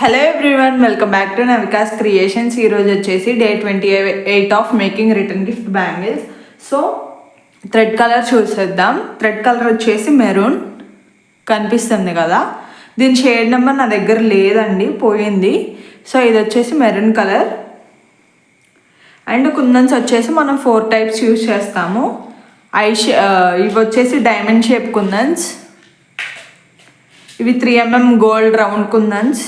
Hello everyone, welcome back to Navikas creations. ఈరోజు వచ్చేసి day 28 of making return gift bangles. So thread colour చూసేద్దాం. Thread colour వచ్చేసి maroon కనిపిస్తుంది కదా, దీని షేడ్ నెంబర్ నా దగ్గర లేదండి, పోయింది. సో ఇది వచ్చేసి మెరూన్ కలర్. అండ్ కుందన్స్ వచ్చేసి మనం 4 టైప్స్ యూజ్ చేస్తాము. ఇవి వచ్చేసి డైమండ్ షేప్ కుందన్స్, ఇవి 3mm గోల్డ్ రౌండ్ కుందన్స్,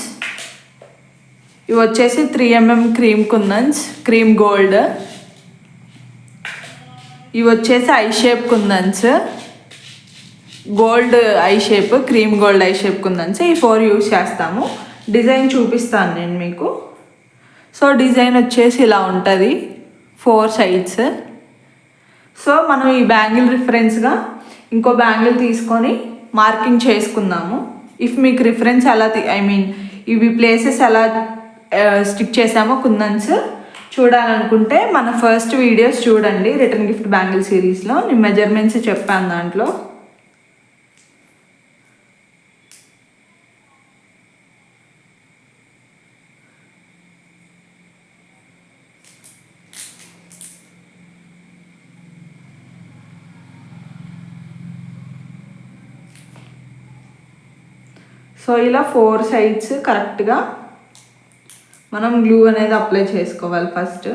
ఇవి వచ్చేసి 3mm క్రీమ్ కుందన్స్, క్రీమ్ గోల్డ్, ఇవి వచ్చేసి eye shape kundans, gold eye shape, cream gold eye shape kundans. ఈ 4 యూజ్ చేస్తాము. డిజైన్ చూపిస్తాను నేను మీకు. సో డిజైన్ వచ్చేసి ఇలా ఉంటుంది, 4 సైడ్స్. సో మనం ఈ బ్యాంగిల్ రిఫరెన్స్గా ఇంకో బ్యాంగిల్ తీసుకొని మార్కింగ్ చేసుకుందాము. ఇఫ్ మీకు రిఫరెన్స్ ఎలా ఇవి ప్లేసెస్ ఎలా స్టిక్ చేసామో కుందన్స్ చూడాలనుకుంటే మన ఫస్ట్ వీడియోస్ చూడండి. రిటర్న్ గిఫ్ట్ బ్యాంగిల్ సిరీస్లో నేను మెజర్మెంట్స్ చెప్పాను దాంట్లో. సో ఇలా 4 సైడ్స్ కరెక్ట్గా మనం గ్లూ అనేది అప్లై చేసుకోవాలి ఫస్ట్.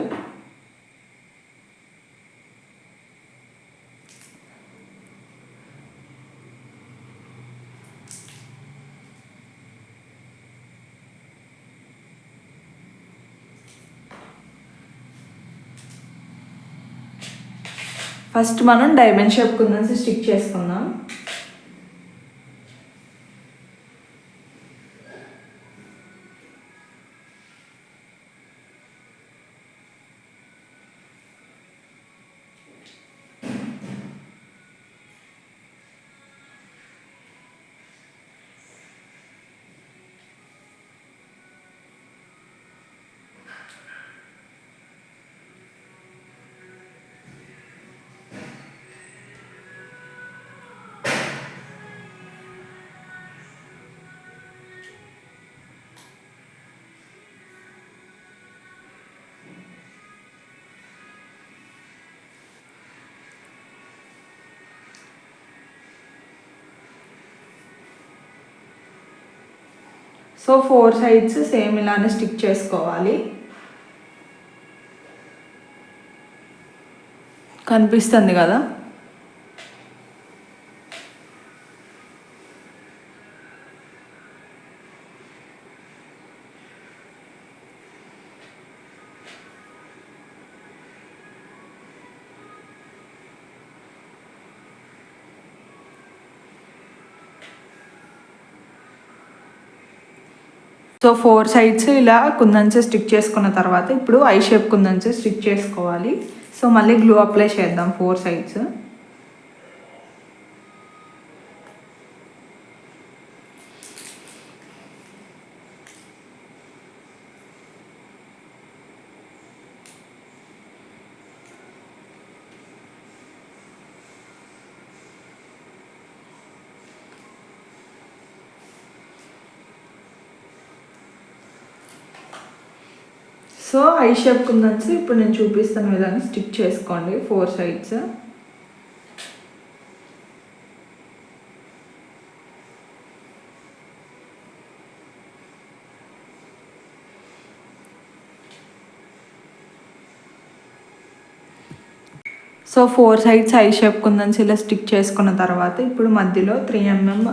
ఫస్ట్ మనం డైమండ్ షేప్ కుందన్స్ స్టిక్ చేసుకుందాం. సో 4 సైడ్స్ సేమ్ ఇలానే స్టిక్ చేసుకోవాలి. కనిపిస్తుంది కదా. సో 4 సైడ్స్ ఇలా కుందన్స్ స్టిక్ చేసుకున్న తర్వాత ఇప్పుడు ఐ షేప్ కుందన్స్ స్టిక్ చేసుకోవాలి. సో మళ్ళీ గ్లూ అప్లై చేద్దాం 4 sides. So eye shape kundans ఇప్పుడు నేను చూపిస్తున్న విధంగా స్టిక్ చేసుకోండి 4 sides. So 4 sides eye shape kundans ఇలా స్టిక్ చేసుకున్న తర్వాత ఇప్పుడు మధ్యలో 3mm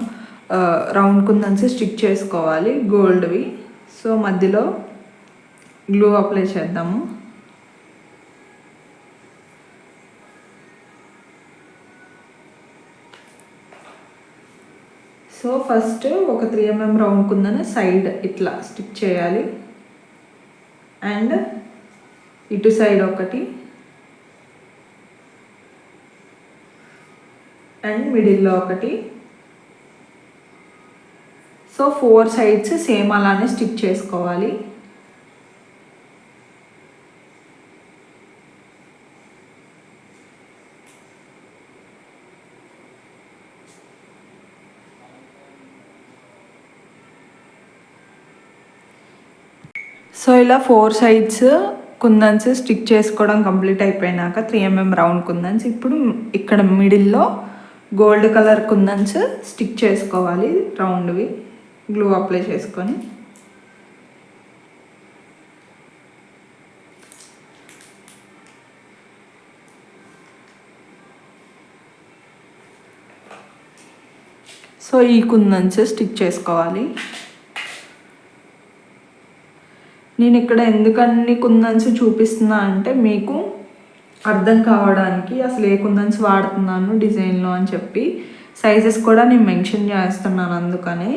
రౌండ్ కుందన్స్ స్టిక్ చేసుకోవాలి, గోల్డ్వి. సో మధ్యలో గ్లూ అప్లై చేద్దాము. సో ఫస్ట్ ఒక 3mm రౌండ్ కుందని సైడ్ ఇట్లా స్టిక్ చేయాలి. అండ్ ఇటు సైడ్ ఒకటి అండ్ మిడిల్లో ఒకటి. సో 4 సైడ్స్ సేమ్ అలానే స్టిక్ చేసుకోవాలి. సో ఇలా 4 సైడ్స్ కుందన్స్ స్టిక్ చేసుకోవడం కంప్లీట్ అయిపోయినాక 3mm రౌండ్ కుందన్స్ ఇప్పుడు ఇక్కడ మిడిల్లో గోల్డ్ కలర్ కుందన్స్ స్టిక్ చేసుకోవాలి రౌండ్వి గ్లూ అప్లై చేసుకొని. సో ఈ కుందన్స్ స్టిక్ చేసుకోవాలి. నేను ఇక్కడ ఎందుకన్ని కుందన్స్ చూపిస్తున్నా అంటే మీకు అర్థం కావడానికి అసలు ఏ కుందన్స్ వాడుతున్నాను డిజైన్లో అని చెప్పి సైజెస్ కూడా నేను మెన్షన్ చేస్తున్నాను. అందుకని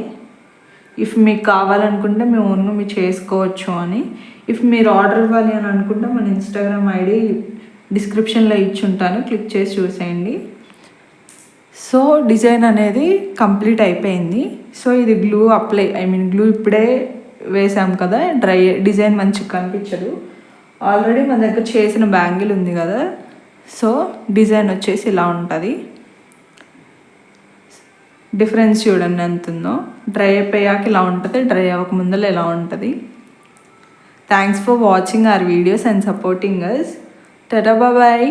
ఇఫ్ మీకు కావాలనుకుంటే మీ ఓన్గా మీరు చేసుకోవచ్చు అని. ఇఫ్ మీరు ఆర్డర్ ఇవ్వాలి అని అనుకుంటే మన ఇన్స్టాగ్రామ్ ఐడి డిస్క్రిప్షన్లో ఇచ్చి ఉంటాను, క్లిక్ చేసి చూసేయండి. సో డిజైన్ అనేది కంప్లీట్ అయిపోయింది. సో ఇది గ్లూ అప్లై గ్లూ ఇప్పుడే వేసాం కదా, డిజైన్ మంచిగా కనిపించదు. ఆల్రెడీ మన దగ్గర చేసిన బ్యాంగిల్ ఉంది కదా, సో డిజైన్ వచ్చేసి ఇలా ఉంటుంది. డిఫరెన్స్ చూడండి ఎంత ఉందో. డ్రై అయిపోయాక ఇలా ఉంటుంది, డ్రై అవ్వక ముందర ఇలా ఉంటుంది. Thanks for watching our videos and supporting us. Tata bye.